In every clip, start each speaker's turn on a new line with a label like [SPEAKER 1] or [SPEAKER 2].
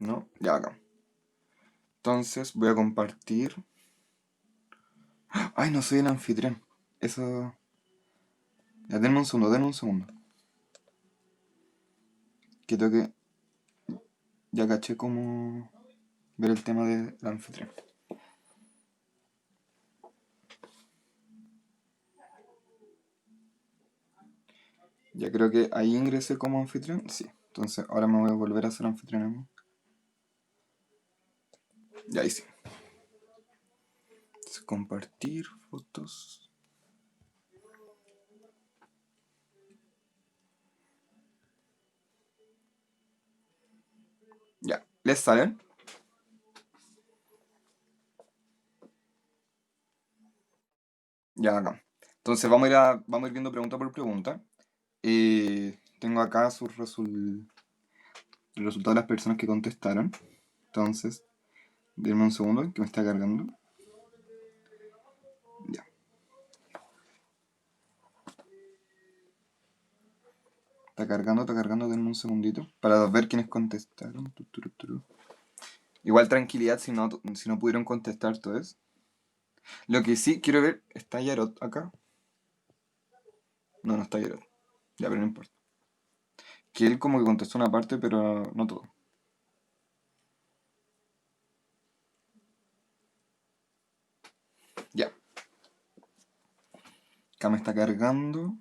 [SPEAKER 1] ¿No? Ya acá. Entonces voy a compartir. Ay, no soy el anfitrión. Eso. Ya, denme un segundo, denme un segundo. Que tengo que. Ya caché cómo ver el tema del anfitrión. Ya creo que ahí ingresé como anfitrión. Sí. Entonces ahora me voy a volver a ser anfitrión a mí. Ya ahí sí. Entonces, compartir fotos. Ya. ¿Les salen? Ya acá. Entonces vamos a ir viendo pregunta por pregunta. Tengo acá el resultado de las personas que contestaron. Entonces, denme un segundo que me está cargando. Ya. Está cargando, denme un segundito. Para ver quiénes contestaron. Igual tranquilidad si no pudieron contestar todos. Lo que sí quiero ver, ¿está Yarot acá? No, no está Yarot. Ya, pero no importa. Que él como que contestó una parte, pero no todo. Ya. Acá me está cargando.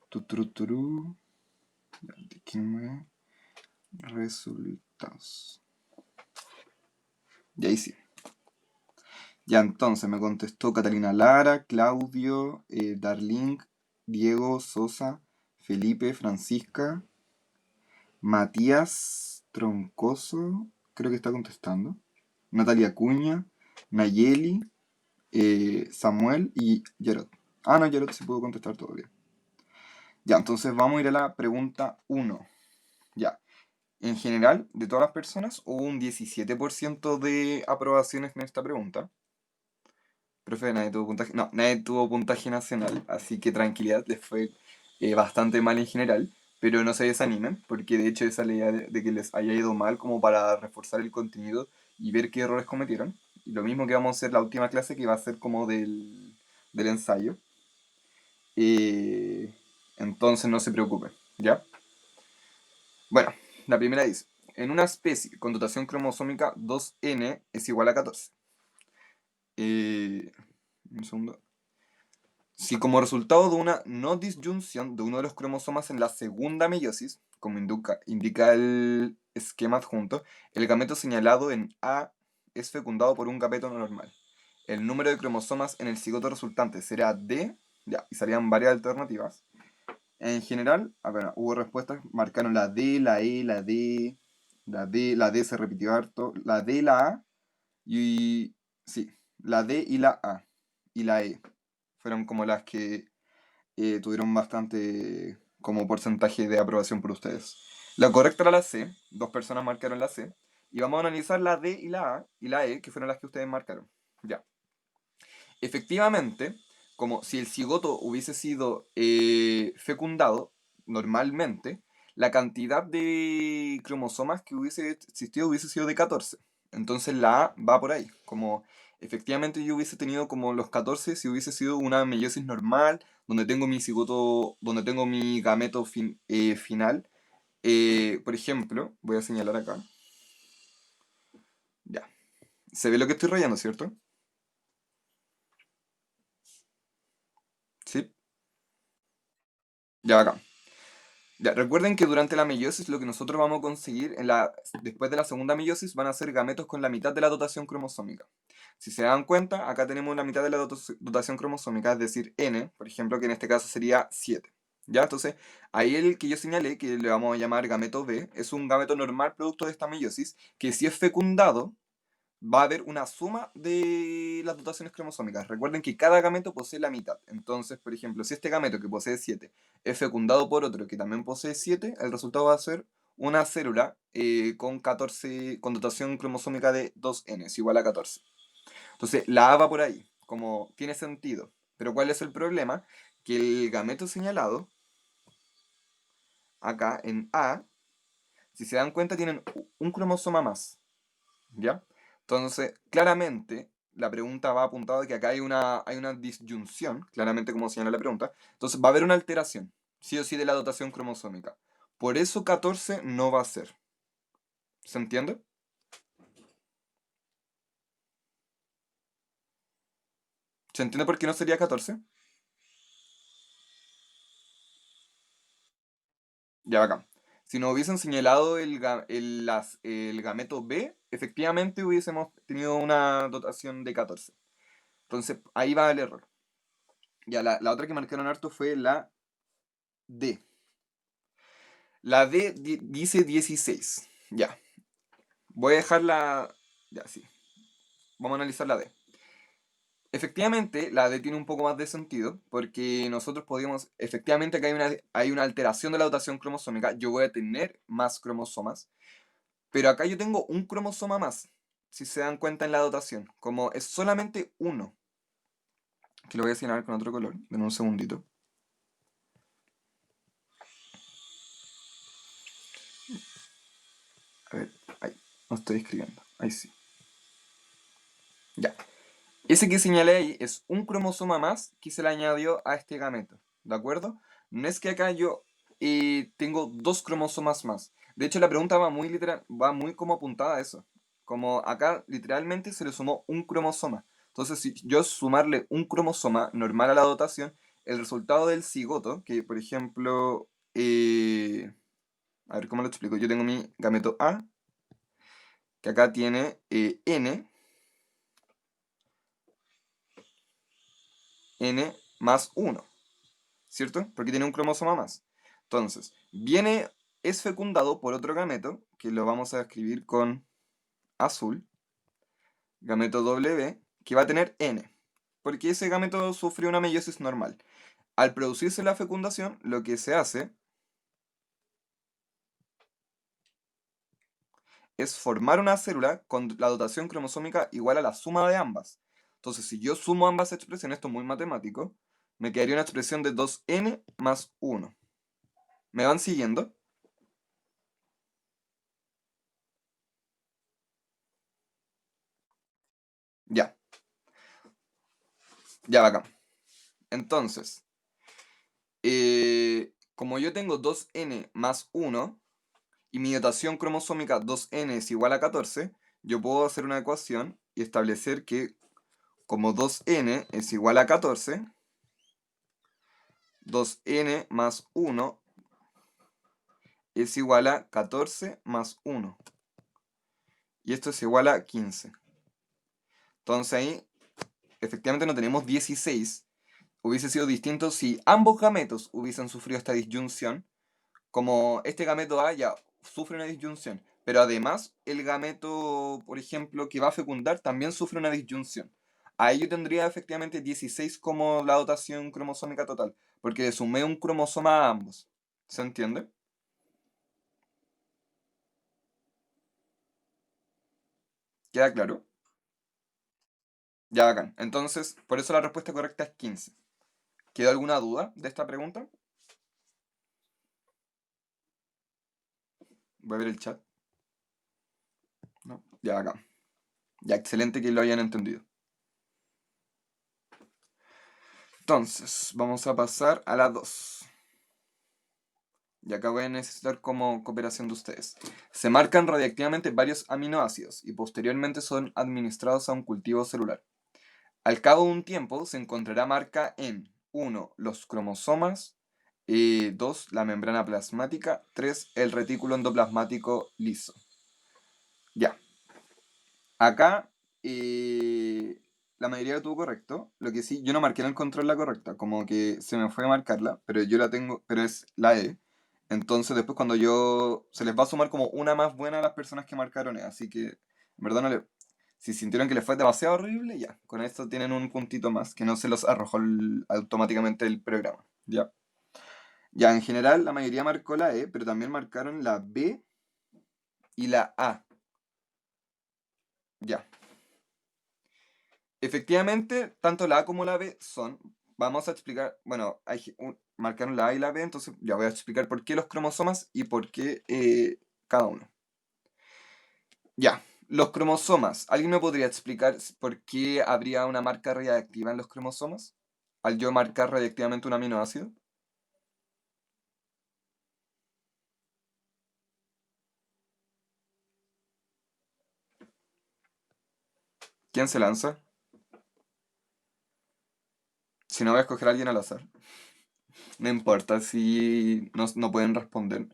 [SPEAKER 1] Tuturuturu. Ya, resultados. Y ahí sí. Ya entonces me contestó Catalina Lara, Claudio, Darling, Diego, Sosa, Felipe, Francisca, Matías Troncoso, creo que está contestando, Natalia Cuña, Nayeli, Samuel y Gerot. Ah, no, Gerot sí pudo contestar todavía. Ya, entonces vamos a ir a la pregunta uno. Ya, en general, de todas las personas, hubo un 17% de aprobaciones en esta pregunta. Profe, nadie tuvo puntaje. No, nadie tuvo puntaje nacional, así que tranquilidad, les fue bastante mal en general. Pero no se desanimen, porque de hecho esa es la idea de que les haya ido mal como para reforzar el contenido y ver qué errores cometieron. Y lo mismo que vamos a hacer la última clase, que va a ser como del ensayo. Eh, entonces no se preocupen, ¿ya? Bueno, la primera dice, en una especie con dotación cromosómica 2n es igual a 14. Un segundo. Si como resultado de una no disyunción de uno de los cromosomas en la segunda meiosis, como indica el esquema adjunto, el gameto señalado en A es fecundado por un gameto normal. El número de cromosomas en el cigoto resultante será D, ya, y salían varias alternativas. En general, a ver, hubo respuestas, marcaron la D, la E, la D se repitió harto, la D, la A, y sí, la D y la A, y la E. Fueron como las que tuvieron bastante como porcentaje de aprobación por ustedes. La correcta era la C, dos personas marcaron la C, y vamos a analizar la D y la A y la E, que fueron las que ustedes marcaron. Ya. Efectivamente, como si el cigoto hubiese sido fecundado normalmente, la cantidad de cromosomas que hubiese existido hubiese sido de 14. Entonces la A va por ahí. Como efectivamente yo hubiese tenido como los 14 si hubiese sido una meiosis normal, donde tengo mi cigoto, donde tengo mi gameto final. Por ejemplo, voy a señalar acá. Ya. Se ve lo que estoy rayando, ¿cierto? Sí. Ya acá. Ya, recuerden que durante la meiosis lo que nosotros vamos a conseguir después de la segunda meiosis van a ser gametos con la mitad de la dotación cromosómica. Si se dan cuenta, acá tenemos la mitad de la dotación cromosómica, es decir, n, por ejemplo, que en este caso sería 7. ¿Ya? Entonces, ahí el que yo señalé, que le vamos a llamar gameto B, es un gameto normal producto de esta meiosis, que si es fecundado, va a haber una suma de las dotaciones cromosómicas. Recuerden que cada gameto posee la mitad. Entonces, por ejemplo, si este gameto que posee 7 es fecundado por otro que también posee 7, el resultado va a ser una célula con 14, con dotación cromosómica de 2n, es igual a 14. Entonces, la A va por ahí, como tiene sentido. Pero ¿cuál es el problema? Que el gameto señalado, acá en A, Si se dan cuenta, tienen un cromosoma más, ¿ya? Entonces, claramente, la pregunta va apuntada a que acá hay una disyunción, claramente como señala la pregunta. Entonces, va a haber una alteración, sí o sí, de la dotación cromosómica. Por eso 14 no va a ser. ¿Se entiende? ¿Se entiende por qué no sería 14? Ya, acá. Si nos hubiesen señalado el gameto B, efectivamente hubiésemos tenido una dotación de 14. Entonces, ahí va el error. Ya, la otra que marcaron harto fue la D. La D dice 16. Ya. Voy a dejarla. Ya, sí. Vamos a analizar la D. Efectivamente, la D tiene un poco más de sentido, porque nosotros podríamos. Efectivamente, que hay una alteración de la dotación cromosómica. Yo voy a tener más cromosomas. Pero acá yo tengo un cromosoma más, si se dan cuenta en la dotación. Como es solamente uno, que lo voy a señalar con otro color, en un segundito. A ver, ahí, no estoy escribiendo. Ahí sí. Ya. Ese que señalé ahí es un cromosoma más que se le añadió a este gameto. ¿De acuerdo? No es que acá yo tengo dos cromosomas más. De hecho, la pregunta va muy literal, va muy como apuntada a eso. Como acá literalmente se le sumó un cromosoma. Entonces, si yo sumarle un cromosoma normal a la dotación, el resultado del cigoto, que por ejemplo, a ver cómo lo explico. Yo tengo mi gameto A, que acá tiene N más uno, ¿cierto? Porque tiene un cromosoma más. Entonces, es fecundado por otro gameto, que lo vamos a escribir con azul, gameto W, que va a tener N, porque ese gameto sufrió una meiosis normal. Al producirse la fecundación, lo que se hace es formar una célula con la dotación cromosómica igual a la suma de ambas. Entonces, si yo sumo ambas expresiones, esto es muy matemático, me quedaría una expresión de 2N más 1. ¿Me van siguiendo? Ya, ya va acá. Entonces, como yo tengo 2N más 1 y mi dotación cromosómica 2N es igual a 14, yo puedo hacer una ecuación y establecer que como 2N es igual a 14, 2N más 1 es igual a 14 más 1. Y esto es igual a 15. Entonces ahí efectivamente no tenemos 16. Hubiese sido distinto si ambos gametos hubiesen sufrido esta disyunción. Como este gameto A ya sufre una disyunción, pero además el gameto, por ejemplo, que va a fecundar también sufre una disyunción. Ahí yo tendría efectivamente 16 como la dotación cromosómica total, porque le sumé un cromosoma a ambos. ¿Se entiende? ¿Queda claro? Ya bacán. Entonces, por eso la respuesta correcta es 15. ¿Queda alguna duda de esta pregunta? Voy a ver el chat. ¿No? Ya bacán. Ya, excelente que lo hayan entendido. Entonces, vamos a pasar a la 2. Y acá voy a necesitar como cooperación de ustedes. Se marcan radiactivamente varios aminoácidos y posteriormente son administrados a un cultivo celular. Al cabo de un tiempo se encontrará marca en 1. Los cromosomas, 2. La membrana plasmática, 3. El retículo endoplasmático liso. Ya, acá la mayoría tuvo correcto. Lo que sí, yo no marqué en el control la correcta, como que se me fue a marcarla, pero yo la tengo, pero es la E. Entonces después cuando se les va a sumar como una más buena a las personas que marcaron E. Así que, en verdad no le... Si sintieron que les fue demasiado horrible, ya. Con esto tienen un puntito más, que no se los arrojó automáticamente el programa. Ya. Ya, en general la mayoría marcó la E, pero también marcaron la B y la A. Ya. Efectivamente, tanto la A como la B son, vamos a explicar, bueno, marcaron la A y la B, entonces ya voy a explicar por qué los cromosomas y por qué cada uno. Ya, los cromosomas. ¿Alguien me podría explicar por qué habría una marca radiactiva en los cromosomas? Al yo marcar radiactivamente un aminoácido. ¿Quién se lanza? Si no, voy a escoger a alguien al azar. No importa si no pueden responder.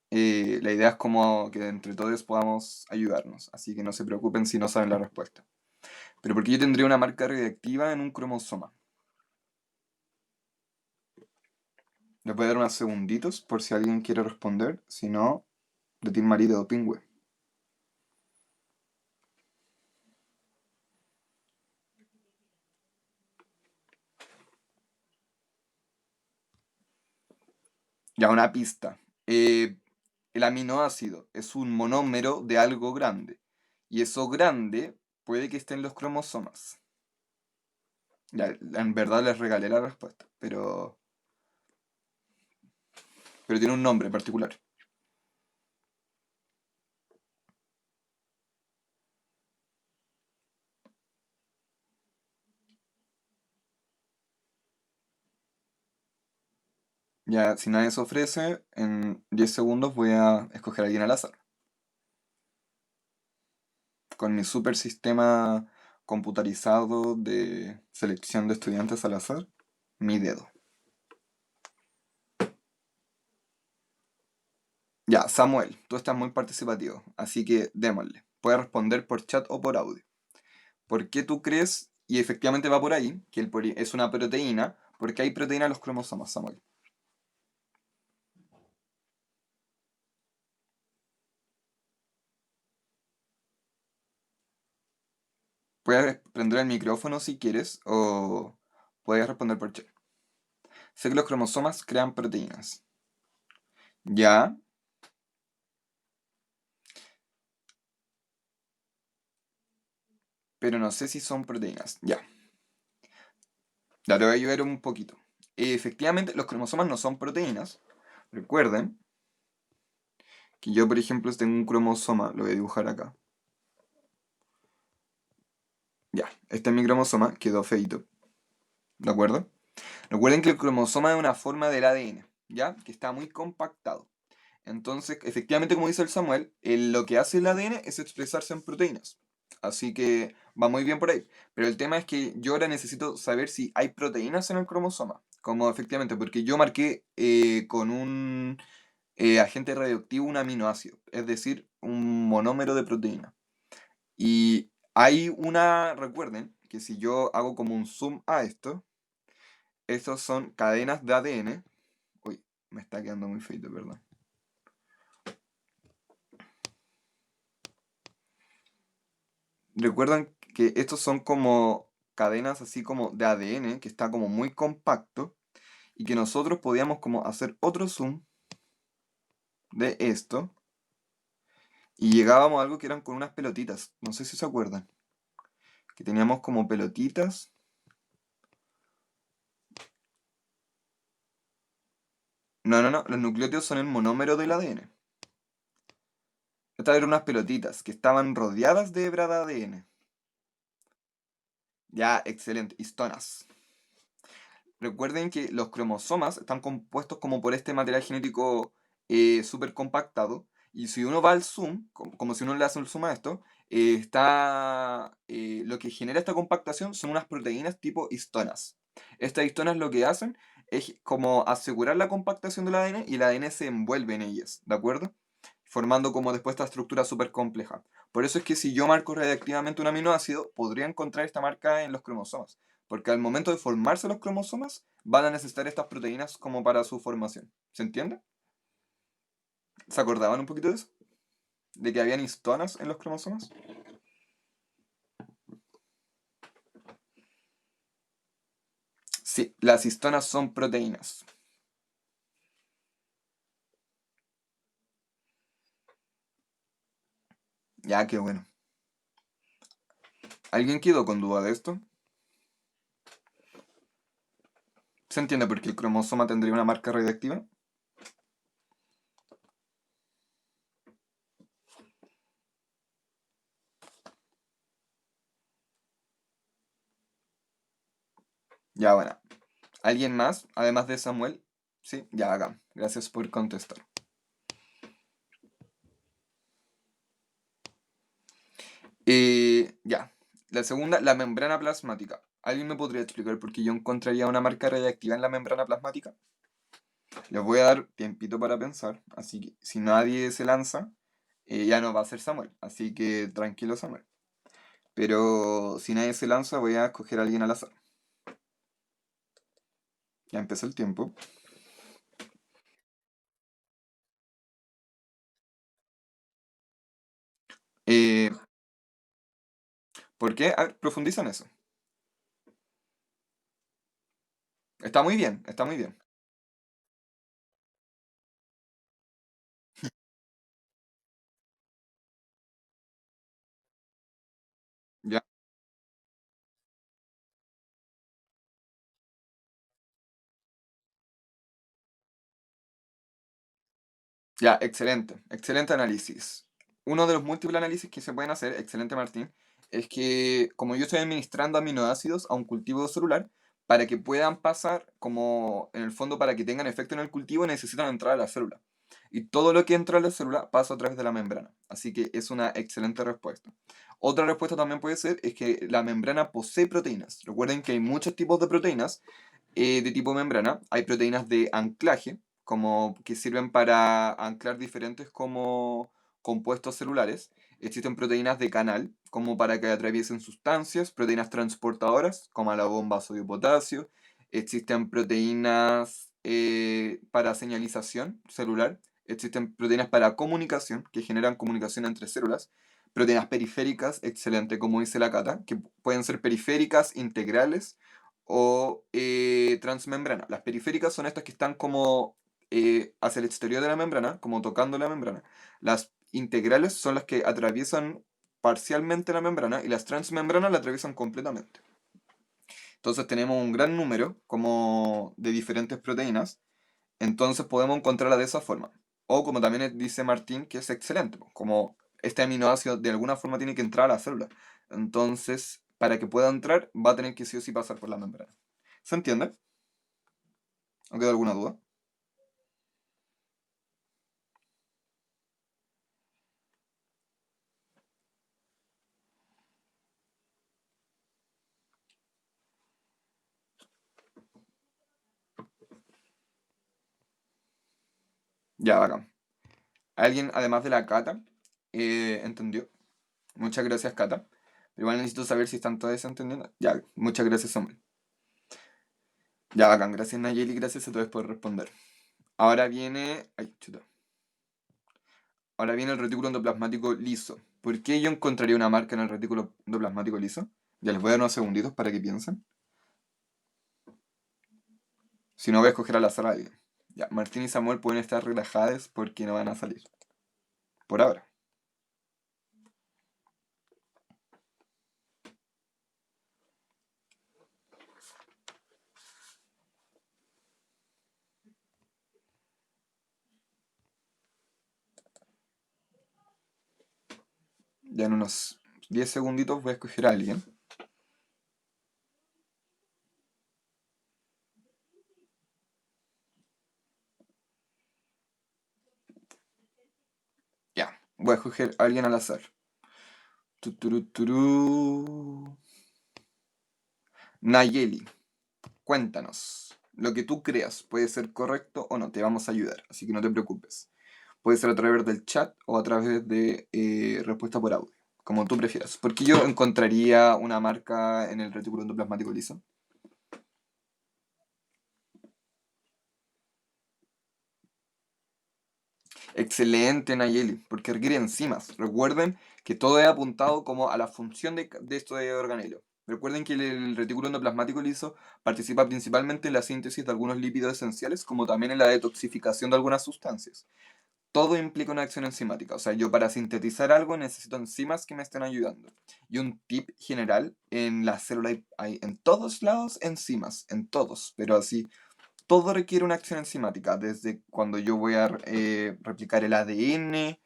[SPEAKER 1] La idea es como que entre todos podamos ayudarnos. Así que no se preocupen si no saben la respuesta. Pero ¿por qué yo tendría una marca radiactiva en un cromosoma? Les voy a dar unos segunditos por si alguien quiere responder. Si no, de Team Marido o Pingüe. Ya, una pista. El aminoácido es un monómero de algo grande. Y eso grande puede que esté en los cromosomas. Ya, en verdad les regalé la respuesta, pero tiene un nombre en particular. Ya, si nadie se ofrece, en 10 segundos voy a escoger a alguien al azar. Con mi super sistema computarizado de selección de estudiantes al azar, mi dedo. Ya, Samuel, tú estás muy participativo, así que démosle. Puedes responder por chat o por audio. ¿Por qué tú crees, y efectivamente va por ahí, que es una proteína? Porque hay proteína en los cromosomas, Samuel. Puedes prender el micrófono si quieres, o puedes responder por chat. Sé que los cromosomas crean proteínas. Ya, pero no sé si son proteínas. Ya, ya te voy a ayudar un poquito. Efectivamente, los cromosomas no son proteínas. Recuerden que yo, por ejemplo, tengo un cromosoma, lo voy a dibujar acá. Ya, este es mi cromosoma, quedó feito. ¿De acuerdo? Recuerden que el cromosoma es una forma del ADN, ¿ya? Que está muy compactado. Entonces, efectivamente, como dice el Samuel, lo que hace el ADN es expresarse en proteínas. Así que va muy bien por ahí. Pero el tema es que yo ahora necesito saber si hay proteínas en el cromosoma. Como efectivamente, porque yo marqué con un agente radioactivo un aminoácido, es decir, un monómero de proteína. Y hay recuerden que si yo hago como un zoom a esto, estos son cadenas de ADN. Uy, me está quedando muy feito, perdón. Recuerdan que estos son como cadenas así como de ADN, que está como muy compacto, y que nosotros podíamos como hacer otro zoom de esto, y llegábamos a algo que eran con unas pelotitas. No sé si se acuerdan. Que teníamos como pelotitas. No, no, no, los nucleótidos son el monómero del ADN. Estas eran unas pelotitas que estaban rodeadas de hebra de ADN. Ya, excelente. Histonas. Recuerden que los cromosomas están compuestos como por este material genético súper compactado. Y si uno va al zoom, como si uno le hace un zoom a esto, lo que genera esta compactación son unas proteínas tipo histonas. Estas histonas lo que hacen es como asegurar la compactación del ADN y el ADN se envuelve en ellas, ¿de acuerdo? Formando como después esta estructura súper compleja. Por eso es que si yo marco radiactivamente un aminoácido, podría encontrar esta marca en los cromosomas. Porque al momento de formarse los cromosomas, van a necesitar estas proteínas como para su formación. ¿Se entiende? ¿Se acordaban un poquito de eso? ¿De que habían histonas en los cromosomas? Sí, las histonas son proteínas. Ya, qué bueno. ¿Alguien quedó con duda de esto? ¿Se entiende por qué el cromosoma tendría una marca radiactiva? Ya, bueno. ¿Alguien más, además de Samuel? Sí, ya acá. Gracias por contestar. Ya. La segunda, la membrana plasmática. ¿Alguien me podría explicar por qué yo encontraría una marca radiactiva en la membrana plasmática? Les voy a dar tiempito para pensar, así que si nadie se lanza, ya no va a ser Samuel, así que tranquilo Samuel. Pero si nadie se lanza, voy a escoger a alguien al azar. Ya empezó el tiempo. Eh, ¿Por qué? A ver, profundiza en eso. Está muy bien, está muy bien. Ya, ya, excelente, excelente análisis. Uno de los múltiples análisis que se pueden hacer, excelente Martín, es que como yo estoy administrando aminoácidos a un cultivo celular, para que puedan pasar, como en el fondo para que tengan efecto en el cultivo, necesitan entrar a la célula. Y todo lo que entra a la célula pasa a través de la membrana. Así que es una excelente respuesta. Otra respuesta también puede ser es que la membrana posee proteínas. Recuerden que hay muchos tipos de proteínas de tipo membrana. Hay proteínas de anclaje, como que sirven para anclar diferentes como compuestos celulares. Existen proteínas de canal, como para que atraviesen sustancias, proteínas transportadoras, como la bomba sodio-potasio. Existen proteínas para señalización celular. Existen proteínas para comunicación, que generan comunicación entre células. Proteínas periféricas, excelente, como dice la Cata, que pueden ser periféricas, integrales o transmembrana. Las periféricas son estas que están como hacia el exterior de la membrana, como tocando la membrana. Las integrales son las que atraviesan parcialmente la membrana y las transmembranas la atraviesan completamente. Entonces tenemos un gran número como de diferentes proteínas, entonces podemos encontrarla de esa forma. O como también dice Martín, que es excelente, po, como este aminoácido de alguna forma tiene que entrar a la célula. Entonces, para que pueda entrar, va a tener que sí o sí pasar por la membrana. ¿Se entiende? ¿No queda alguna duda? Ya, bacán. ¿Alguien, además de la Cata, entendió? Muchas gracias, Cata. Pero igual necesito saber si están todos entendiendo. Ya, muchas gracias, Samuel. Ya, bacán. Gracias, Nayeli. Gracias a todos por responder. Ahora viene. Ay, chuta. Ahora viene el retículo endoplasmático liso. ¿Por qué yo encontraría una marca en el retículo endoplasmático liso? Ya les voy a dar unos segunditos para que piensen. Si no, voy a escoger al azar a alguien. Ya, Martín y Samuel pueden estar relajados porque no van a salir. Por ahora. Ya en unos 10 segunditos voy a escoger a alguien. Ya, voy a escoger a alguien al azar. Tuturuturu. Nayeli, cuéntanos. Lo que tú creas puede ser correcto o no, te vamos a ayudar, así que no te preocupes. Puede ser a través del chat o a través de respuesta por audio, como tú prefieras. Porque yo encontraría una marca en el retículo endoplasmático liso. Excelente, Nayeli, porque requiere enzimas. Recuerden que todo es apuntado como a la función de este organelo. Recuerden que el retículo endoplasmático liso participa principalmente en la síntesis de algunos lípidos esenciales, como también en la detoxificación de algunas sustancias. Todo implica una acción enzimática. O sea, yo para sintetizar algo necesito enzimas que me estén ayudando. Y un tip general, en la célula hay en todos lados enzimas, en todos, pero así todo requiere una acción enzimática, desde cuando yo voy a replicar el ADN,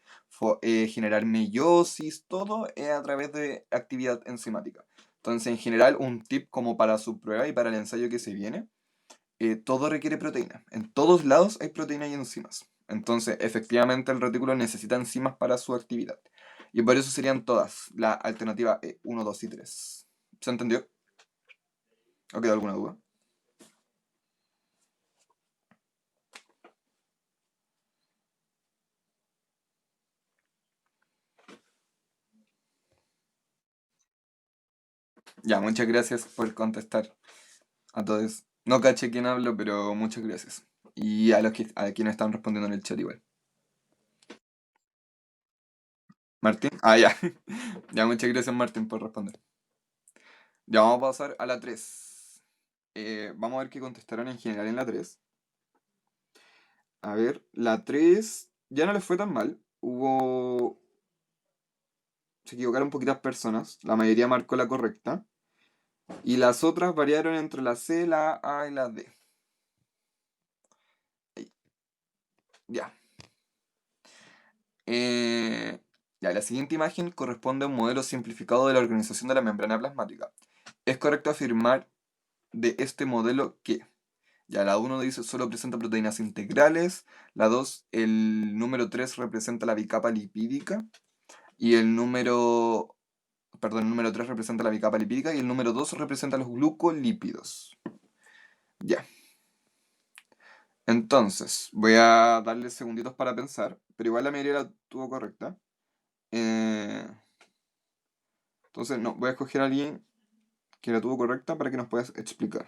[SPEAKER 1] generar meiosis, todo es a través de actividad enzimática. Entonces, en general, un tip como para su prueba y para el ensayo que se viene, todo requiere proteína. En todos lados hay proteína y enzimas. Entonces, efectivamente, el retículo necesita enzimas para su actividad. Y por eso serían todas la alternativa 1, 2 y 3. ¿Se entendió? ¿O queda alguna duda? Ya, muchas gracias por contestar a todos. No caché quién hablo, pero muchas gracias. Y a quienes están respondiendo en el chat igual. ¿Martín? Ah, ya. Ya, muchas gracias, Martín, por responder. Ya vamos a pasar a la 3. Vamos a ver qué contestaron en general en la 3. A ver, la 3 ya no les fue tan mal. Se equivocaron poquitas personas. La mayoría marcó la correcta. Y las otras variaron entre la C, la A y la D. Ahí, ya. Eh, ya, la siguiente imagen corresponde a un modelo simplificado de la organización de la membrana plasmática. Es correcto afirmar de este modelo que, ya la uno dice solo presenta proteínas integrales, la 2 el número 3 representa la bicapa lipídica, y el número 3 representa la bicapa lipídica y el número 2 representa los glucolípidos. Ya, entonces voy a darle segunditos para pensar, pero igual la mayoría la tuvo correcta. Eh, entonces, no, voy a escoger a alguien que la tuvo correcta para que nos puedas explicar.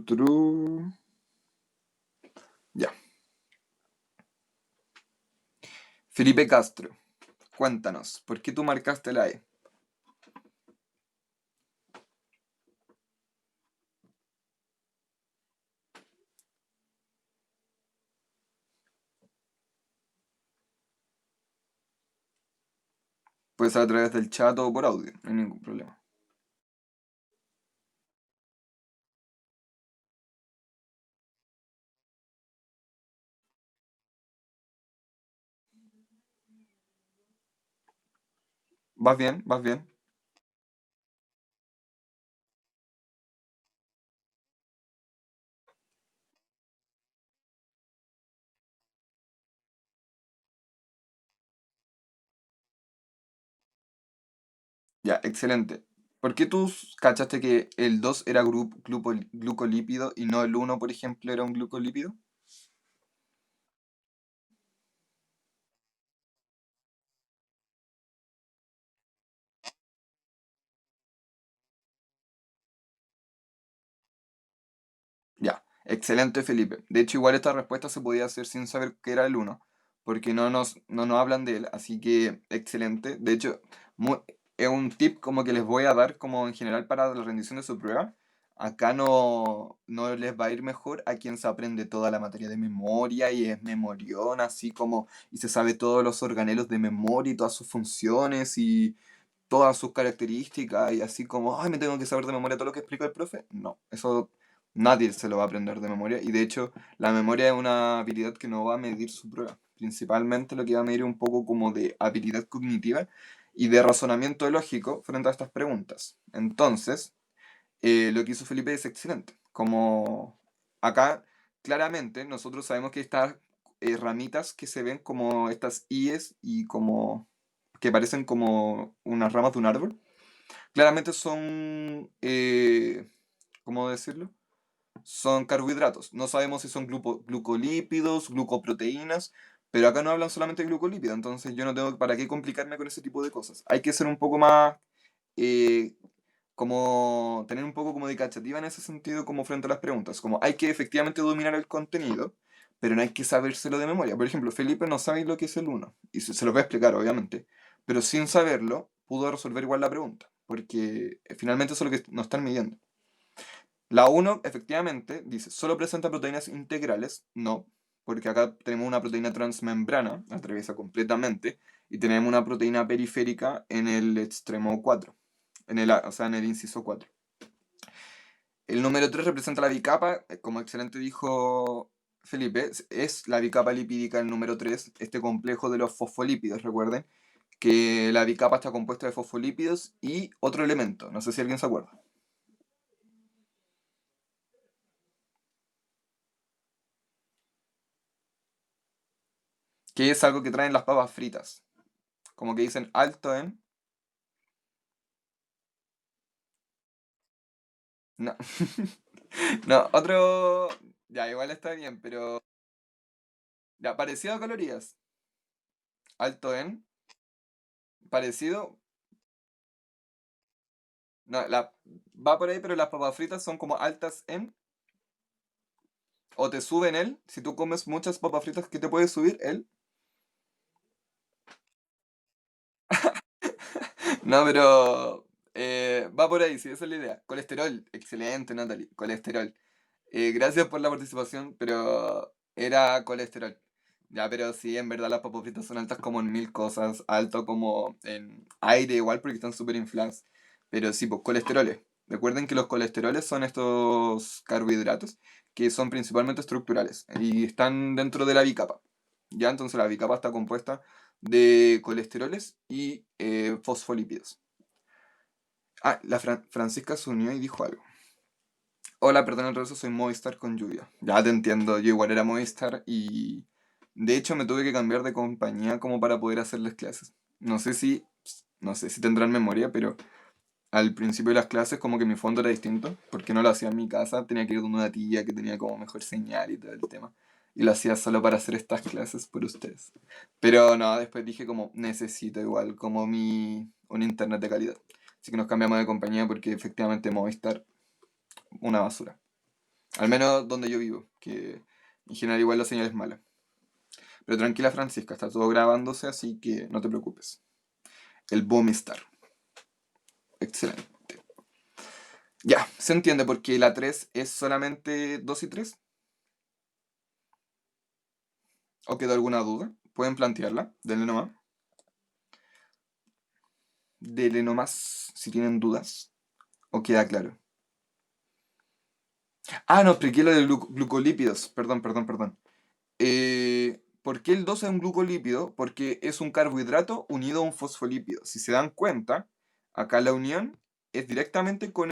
[SPEAKER 1] Turú. Ya. Felipe Castro, cuéntanos, ¿por qué tú marcaste la E? Puede ser a través del chat o por audio, no hay ningún problema. ¿Vas bien? ¿Vas bien? Ya, excelente. ¿Por qué tú cachaste que el 2 era glucolípido y no el uno, por ejemplo, era un glucolípido? Ya, excelente Felipe. De hecho, igual esta respuesta se podía hacer sin saber qué era el uno, porque no nos hablan de él, así que excelente. De hecho, es un tip como que les voy a dar como en general para la rendición de su prueba. Acá no les va a ir mejor a quien se aprende toda la materia de memoria y es memorión, así como, y se sabe todos los organelos de memoria y todas sus funciones y todas sus características y así como, ay, me tengo que saber de memoria todo lo que explica el profe. No, eso nadie se lo va a aprender de memoria y de hecho la memoria es una habilidad que no va a medir su prueba. Principalmente lo que va a medir un poco como de habilidad cognitiva y de razonamiento lógico frente a estas preguntas. Entonces, lo que hizo Felipe es excelente. Como acá, claramente, nosotros sabemos que estas ramitas que se ven como estas IES y como que parecen como unas ramas de un árbol, claramente son, ¿cómo decirlo? Son carbohidratos. No sabemos si son glucolípidos, glucoproteínas, pero acá no hablan solamente de glucolípidos, entonces yo no tengo para qué complicarme con ese tipo de cosas. Hay que ser un poco más, eh, como tener un poco como de cachativa en ese sentido como frente a las preguntas. Como hay que efectivamente dominar el contenido, pero no hay que sabérselo de memoria. Por ejemplo, Felipe no sabe lo que es el uno y se lo voy a explicar obviamente, pero sin saberlo pudo resolver igual la pregunta, porque finalmente eso es lo que nos están midiendo. La uno efectivamente, dice, ¿solo presenta proteínas integrales? No, porque acá tenemos una proteína transmembrana, atraviesa completamente, y tenemos una proteína periférica en el extremo 4 o sea, en el inciso 4. El número 3 representa la bicapa, como excelente dijo Felipe, es la bicapa lipídica el número 3, este complejo de los fosfolípidos, recuerden, que la bicapa está compuesta de fosfolípidos y otro elemento. No sé si alguien se acuerda. Que es algo que traen las papas fritas. Como que dicen alto en... No. No, otro... Ya, igual está bien, pero... Ya, parecido a calorías. Alto en... Parecido... No, va por ahí, pero las papas fritas son como altas en... O te suben el... Si tú comes muchas papas fritas, ¿qué te puede subir? El... No, pero... va por ahí, sí, esa es la idea. Colesterol. Excelente, Natalie. Colesterol. Gracias por la participación, pero era colesterol. Ya, pero sí, en verdad las papas fritas son altas como en mil cosas, alto como en aire igual porque están súper infladas. Pero sí, pues colesteroles. Recuerden que los colesteroles son estos carbohidratos que son principalmente estructurales y están dentro de la bicapa. Ya, entonces la bicapa está compuesta de colesteroles y fosfolípidos. Ah, la Francisca se unió y dijo algo. Hola, perdón el rezo, soy Movistar con lluvia. Ya te entiendo, yo igual era Movistar y de hecho me tuve que cambiar de compañía como para poder hacerles clases. No sé si tendrán memoria, pero al principio de las clases como que mi fondo era distinto, porque no lo hacía en mi casa, tenía que ir con una tía que tenía como mejor señal y todo el tema. Y lo hacía solo para hacer estas clases por ustedes. Pero no, después dije como necesito igual como un internet de calidad. Así que nos cambiamos de compañía porque efectivamente Movistar, una basura. Al menos donde yo vivo, que en general igual la señal es mala. Pero tranquila Francisca, está todo grabándose, así que no te preocupes. El Boomstar. Excelente. Ya, se entiende porque la 3 es solamente 2 y 3. ¿O quedó alguna duda? Pueden plantearla. Denle nomás. Denle nomás si tienen dudas. ¿O queda claro? Ah, no, expliqué lo de glucolípidos. Perdón, perdón, perdón. ¿Por qué el 2 es un glucolípido? Porque es un carbohidrato unido a un fosfolípido. Si se dan cuenta, acá la unión es directamente con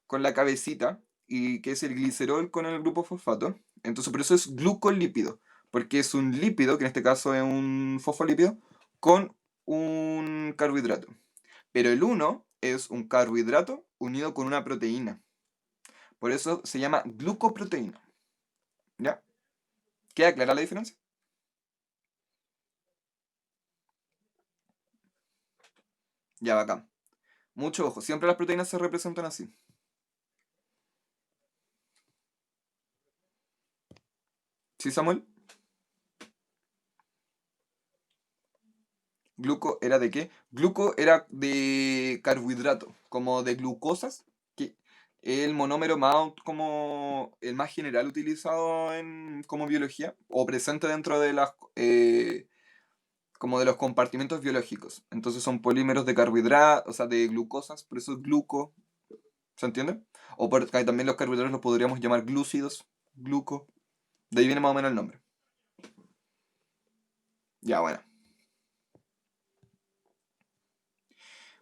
[SPEAKER 1] la cabecita, y que es el glicerol con el grupo fosfato. Entonces, por eso es glucolípido, porque es un lípido, que en este caso es un fosfolípido, con un carbohidrato. Pero el uno es un carbohidrato unido con una proteína. Por eso se llama glucoproteína. ¿Ya? ¿Queda clara la diferencia? Ya, bacán. Mucho ojo, siempre las proteínas se representan así. ¿Sí, Samuel? ¿Gluco era de qué? Gluco era de carbohidrato, como de glucosas, que es el monómero más como el más general utilizado en como biología o presente dentro de las como de los compartimentos biológicos. Entonces son polímeros de carbohidratos, o sea, de glucosas, por eso es gluco, ¿se entiende? También los carbohidratos los podríamos llamar glúcidos, gluco, de ahí viene más o menos el nombre. Ya, bueno.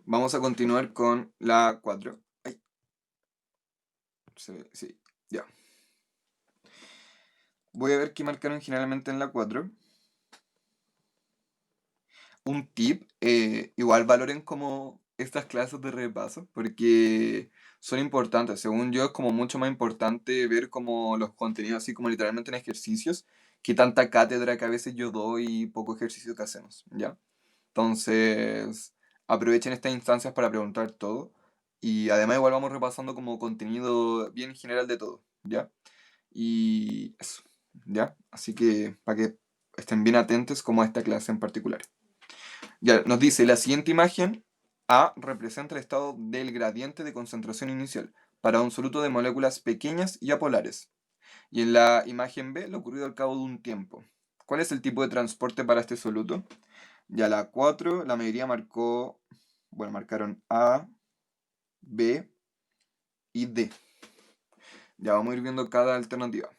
[SPEAKER 1] Vamos a continuar con la 4. Ay, sí, ya. Voy a ver qué marcaron generalmente en la 4. Un tip, igual valoren como estas clases de repaso, porque son importantes. Según yo, es como mucho más importante ver como los contenidos, así como literalmente en ejercicios, que tanta cátedra que a veces yo doy y poco ejercicio que hacemos, ¿ya? Entonces, aprovechen estas instancias para preguntar todo. Y además igual vamos repasando como contenido bien general de todo, ¿ya? Y eso, ¿ya? Así que para que estén bien atentos como a esta clase en particular. Ya, nos dice, la siguiente imagen A representa el estado del gradiente de concentración inicial para un soluto de moléculas pequeñas y apolares. Y en la imagen B, lo ocurrido al cabo de un tiempo. ¿Cuál es el tipo de transporte para este soluto? Ya la 4 la mayoría marcó, bueno, marcaron A, B y D. Ya vamos a ir viendo cada alternativa.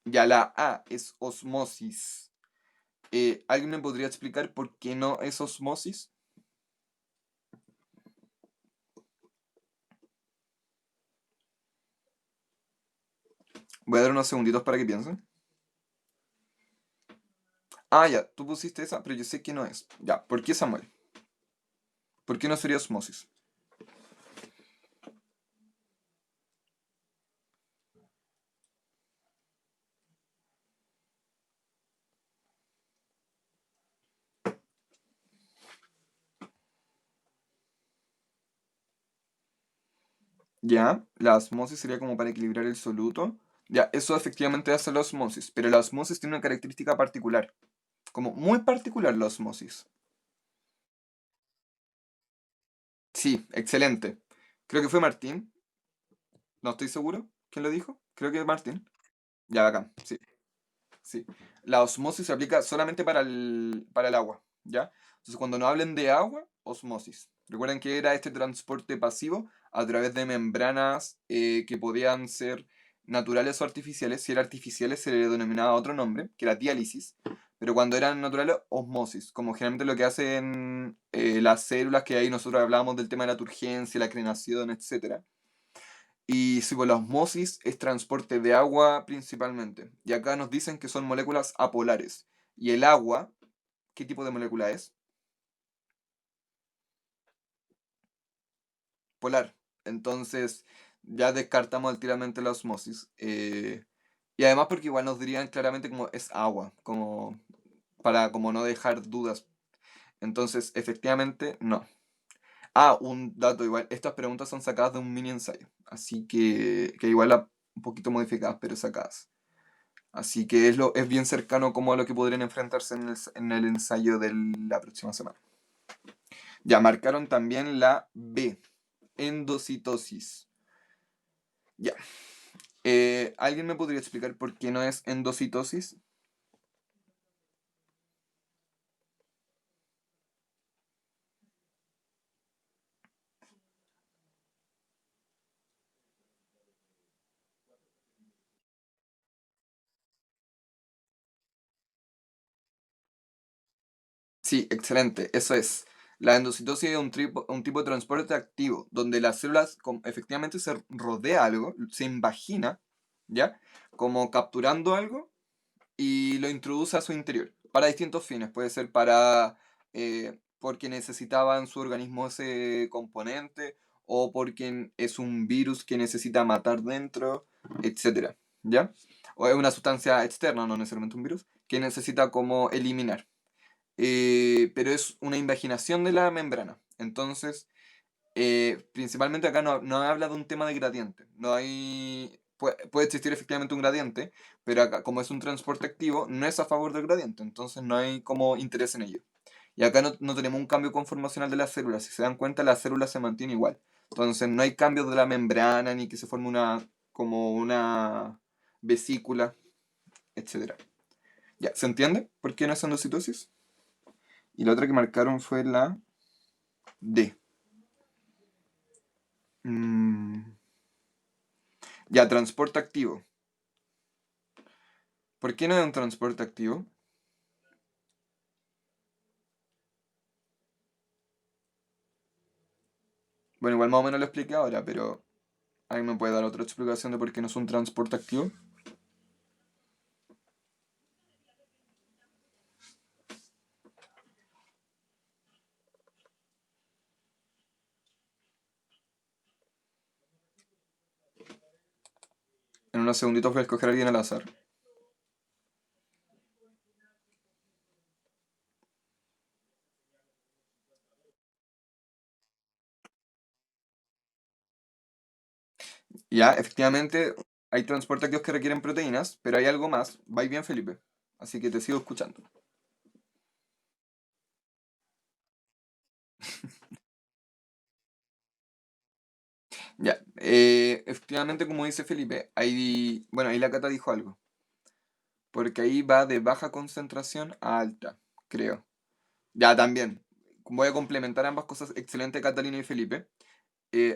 [SPEAKER 1] Ya la A es osmosis. ¿Alguien me podría explicar por qué no es osmosis? Voy a dar unos segunditos para que piensen. Ah, ya, tú pusiste esa, pero yo sé que no es. Ya, ¿por qué Samuel? ¿Por qué no sería osmosis? Ya, la osmosis sería como para equilibrar el soluto. Ya, eso efectivamente hace la osmosis, pero la osmosis tiene una característica particular, como muy particular la osmosis. Sí, excelente. Creo que fue Martín, no estoy seguro. ¿Quién lo dijo? Creo que Martín. Ya, bacán, sí. Sí. La osmosis se aplica solamente para el agua, ¿ya? Entonces, cuando no hablen de agua, osmosis. Recuerden que era este transporte pasivo a través de membranas que podían ser naturales o artificiales. Si eran artificiales se le denominaba otro nombre, que era diálisis. Pero cuando eran naturales, osmosis. Como generalmente lo que hacen las células, que ahí nosotros hablábamos del tema de la turgencia, la crenación, etcétera. Y si por la osmosis es transporte de agua principalmente. Y acá nos dicen que son moléculas apolares. Y el agua, ¿qué tipo de molécula es? Polar. Entonces ya descartamos alteramente la osmosis. Y además porque igual nos dirían claramente como es agua, como para como no dejar dudas. Entonces, efectivamente, no. Ah, un dato igual. Estas preguntas son sacadas de un mini ensayo. Así que igual un poquito modificadas, pero sacadas. Así que es bien cercano como a lo que podrían enfrentarse en el ensayo de la próxima semana. Ya marcaron también la B, endocitosis. Ya. ¿Alguien me podría explicar por qué no es endocitosis? Sí, excelente, eso es. La endocitosis es un tipo de transporte activo, donde las células efectivamente se rodea algo, se invagina, ¿ya? Como capturando algo y lo introduce a su interior para distintos fines. Puede ser para porque necesitaba en su organismo ese componente o porque es un virus que necesita matar dentro, etcétera, ¿ya? O es una sustancia externa, no necesariamente un virus, que necesita como eliminar. Pero es una invaginación de la membrana. Entonces, principalmente acá no habla de un tema de gradiente. No hay. Puede existir efectivamente un gradiente, pero acá, como es un transporte activo, no es a favor del gradiente, entonces no hay como interés en ello. Y acá no tenemos un cambio conformacional de las células. Si se dan cuenta, la célula se mantiene igual. Entonces no hay cambios de la membrana, ni que se forme como una vesícula, etcétera. ¿Ya? ¿Se entiende por qué no es endocitosis? Y la otra que marcaron fue la D. Mm, ya, transporte activo. ¿Por qué no es un transporte activo? Bueno, igual más o menos lo expliqué ahora, pero ¿alguien me puede dar otra explicación de por qué no es un transporte activo? En unos segunditos voy a escoger a alguien al azar. Ya, efectivamente, hay transporte activos que requieren proteínas, pero hay algo más. Va bien, Felipe. Así que te sigo escuchando. Ya, efectivamente, como dice Felipe, bueno, ahí la Cata dijo algo. Porque ahí va de baja concentración a alta, creo. Ya, también. Voy a complementar ambas cosas. Excelente, Catalina y Felipe.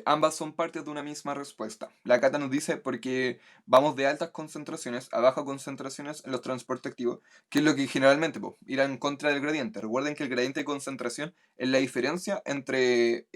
[SPEAKER 1] ambas son partes de una misma respuesta. La cata nos dice porque vamos de altas concentraciones a bajas concentraciones en los transportes activos, que es lo que generalmente po, irá en contra del gradiente. Recuerden que el gradiente de concentración es la diferencia entre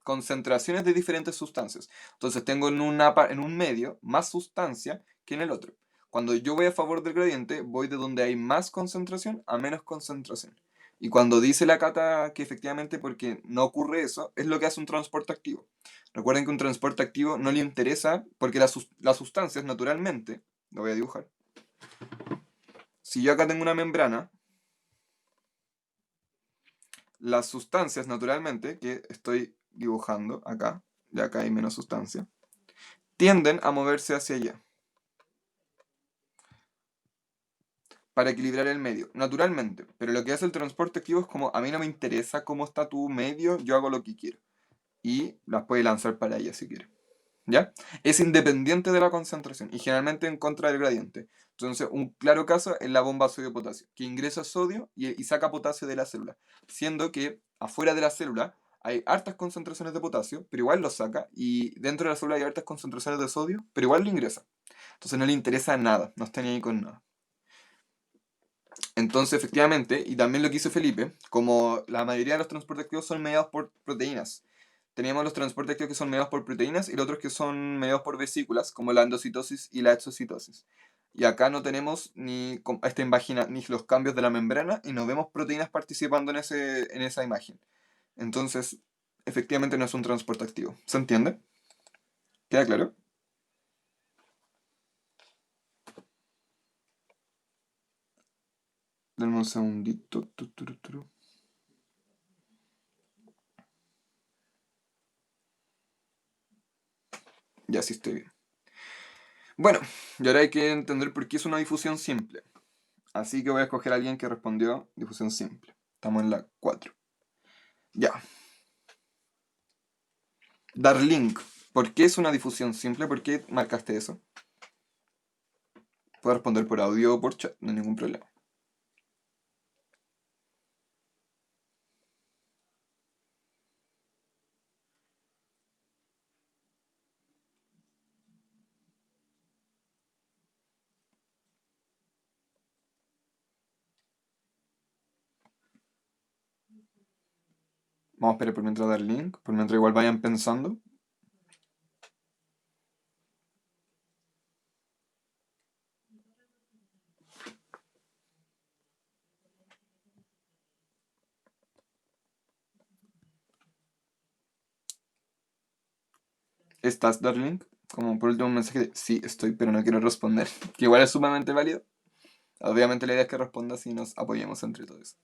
[SPEAKER 1] concentraciones de diferentes sustancias. Entonces tengo en un medio más sustancia que en el otro. Cuando yo voy a favor del gradiente, voy de donde hay más concentración a menos concentración. Y cuando dice la cata que efectivamente porque no ocurre eso, es lo que hace un transporte activo. Recuerden que un transporte activo no le interesa porque las sustancias naturalmente, lo voy a dibujar, si yo acá tengo una membrana, las sustancias naturalmente, que estoy dibujando acá, y acá hay menos sustancia, tienden a moverse hacia allá para equilibrar el medio, naturalmente. Pero lo que hace el transporte activo es como, a mí no me interesa cómo está tu medio, yo hago lo que quiero. Y las puede lanzar para allá si quiere. ¿Ya? Es independiente de la concentración y generalmente en contra del gradiente. Entonces, un claro caso es la bomba sodio-potasio, que ingresa sodio y saca potasio de la célula, siendo que afuera de la célula hay hartas concentraciones de potasio, pero igual lo saca, y dentro de la célula hay hartas concentraciones de sodio, pero igual lo ingresa. Entonces no le interesa nada, no está ni ahí con nada. Entonces, efectivamente, y también lo que hizo Felipe, como la mayoría de los transportes activos son mediados por proteínas, teníamos los transportes activos que son mediados por proteínas y los otros que son mediados por vesículas, como la endocitosis y la exocitosis. Y acá no tenemos esta imagen, ni los cambios de la membrana y no vemos proteínas participando en esa imagen. Entonces, efectivamente no es un transporte activo. ¿Se entiende? ¿Queda claro? Denme un segundito. Ya sí estoy bien. Bueno, y ahora hay que entender por qué es una difusión simple. Así que voy a escoger a alguien que respondió difusión simple. Estamos en la 4. Ya. Dar link. ¿Por qué es una difusión simple? ¿Por qué marcaste eso? Puedo responder por audio o por chat, no hay ningún problema. Vamos a esperar por mientras dar link, por mientras igual vayan pensando. ¿Estás dar link? Como por último un mensaje de sí, estoy, pero no quiero responder. Que igual es sumamente válido. Obviamente la idea es que respondas y nos apoyemos entre todos.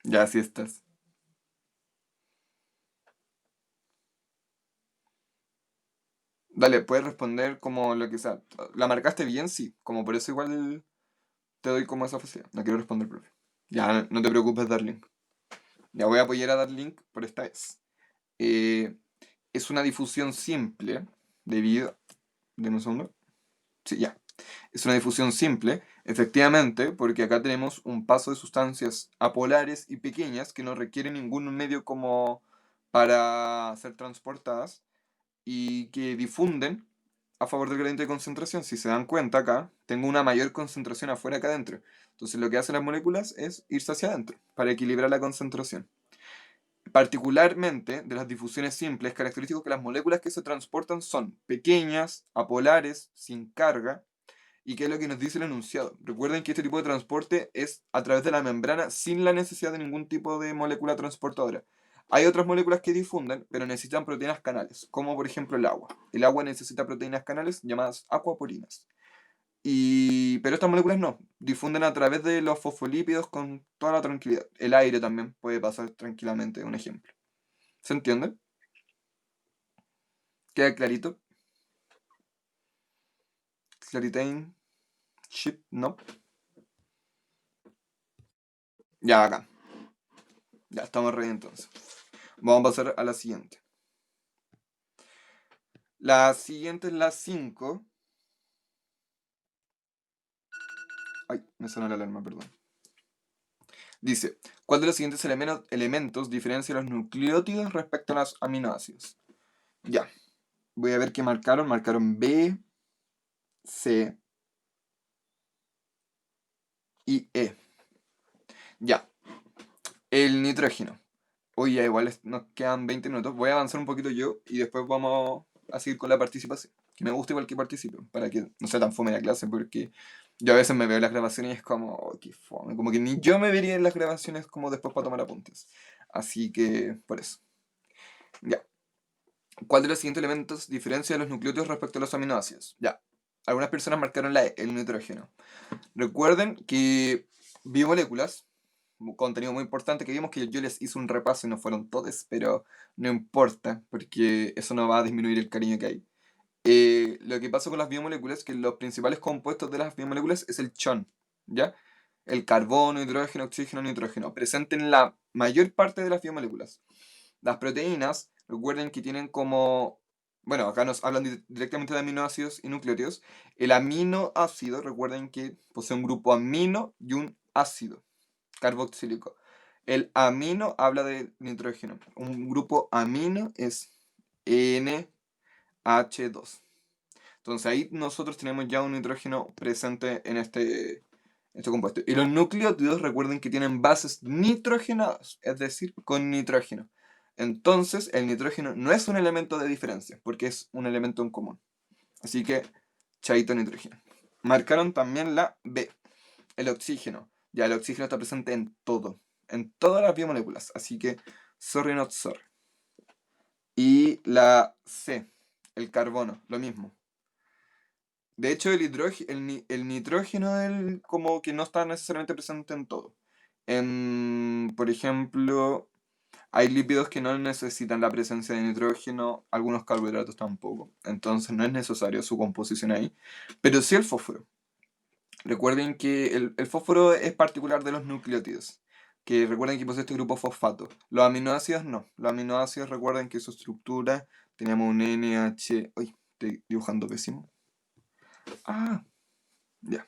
[SPEAKER 1] Ya, sí estás. Dale, puedes responder como lo que sea. ¿La marcaste bien? Sí. Como por eso igual te doy como esa facilidad. No quiero responder, profe. Ya, no te preocupes, dar link. Ya voy a apoyar a dar link por esta vez. Eh, es una difusión simple debido... Deme un segundo. Sí, ya. Es una difusión simple, efectivamente, porque acá tenemos un paso de sustancias apolares y pequeñas que no requieren ningún medio como para ser transportadas y que difunden a favor del gradiente de concentración. Si se dan cuenta acá, tengo una mayor concentración afuera que adentro. Entonces lo que hacen las moléculas es irse hacia adentro para equilibrar la concentración. Particularmente de las difusiones simples, es característico que las moléculas que se transportan son pequeñas, apolares, sin carga, y qué es lo que nos dice el enunciado. Recuerden que este tipo de transporte es a través de la membrana sin la necesidad de ningún tipo de molécula transportadora. Hay otras moléculas que difunden, pero necesitan proteínas canales, como por ejemplo el agua. El agua necesita proteínas canales llamadas acuaporinas. Pero estas moléculas no, difunden a través de los fosfolípidos con toda la tranquilidad. El aire también puede pasar tranquilamente, un ejemplo. ¿Se entiende? ¿Queda clarito? Claritain, chip, no. Ya acá. Ya estamos ready entonces. Vamos a pasar a la siguiente. La siguiente es la 5. Ay, me sonó la alarma, perdón. Dice, ¿cuál de los siguientes elementos diferencia los nucleótidos respecto a los aminoácidos? Ya, voy a ver qué marcaron. Marcaron B, C y E. Ya, el nitrógeno. Hoy ya igual nos quedan 20 minutos. Voy a avanzar un poquito yo y después vamos a seguir con la participación. Que me gusta igual que participen, para que no sea tan fome la clase, porque yo a veces me veo las grabaciones y es como, oh, qué fome. Como que ni yo me vería en las grabaciones como después para tomar apuntes. Así que, por eso. Ya. ¿Cuál de los siguientes elementos diferencia los nucleótidos respecto a los aminoácidos? Ya. Algunas personas marcaron el nitrógeno. Recuerden que biomoléculas, un contenido muy importante que vimos, que yo les hice un repaso y no fueron todos, pero no importa, porque eso no va a disminuir el cariño que hay. Lo que pasa con las biomoléculas es que los principales compuestos de las biomoléculas es el chon, ¿ya? El carbono, hidrógeno, oxígeno, nitrógeno, presente en la mayor parte de las biomoléculas. Las proteínas, recuerden que tienen como, bueno, acá nos hablan directamente de aminoácidos y nucleótidos. El aminoácido, recuerden que posee un grupo amino y un ácido carboxílico. El amino habla de nitrógeno. Un grupo amino es NH2. Entonces ahí nosotros tenemos ya un nitrógeno presente en este compuesto. Y los nucleótidos, recuerden que tienen bases nitrogenadas, es decir, con nitrógeno. Entonces el nitrógeno no es un elemento de diferencia, porque es un elemento en común. Así que, chaito nitrógeno. Marcaron también la B, el oxígeno. Ya el oxígeno está presente en todas las biomoléculas. Así que, sorry not sorry. Y la C, el carbono, lo mismo. De hecho, el nitrógeno como que no está necesariamente presente en todo. Por ejemplo, hay lípidos que no necesitan la presencia de nitrógeno, algunos carbohidratos tampoco. Entonces no es necesario su composición ahí. Pero sí el fósforo. Recuerden que el fósforo es particular de los nucleótidos. Que recuerden que posee este grupo fosfato. Los aminoácidos no. Los aminoácidos recuerden que su estructura tenemos un NH. Uy, estoy dibujando pésimo. Ah, ya.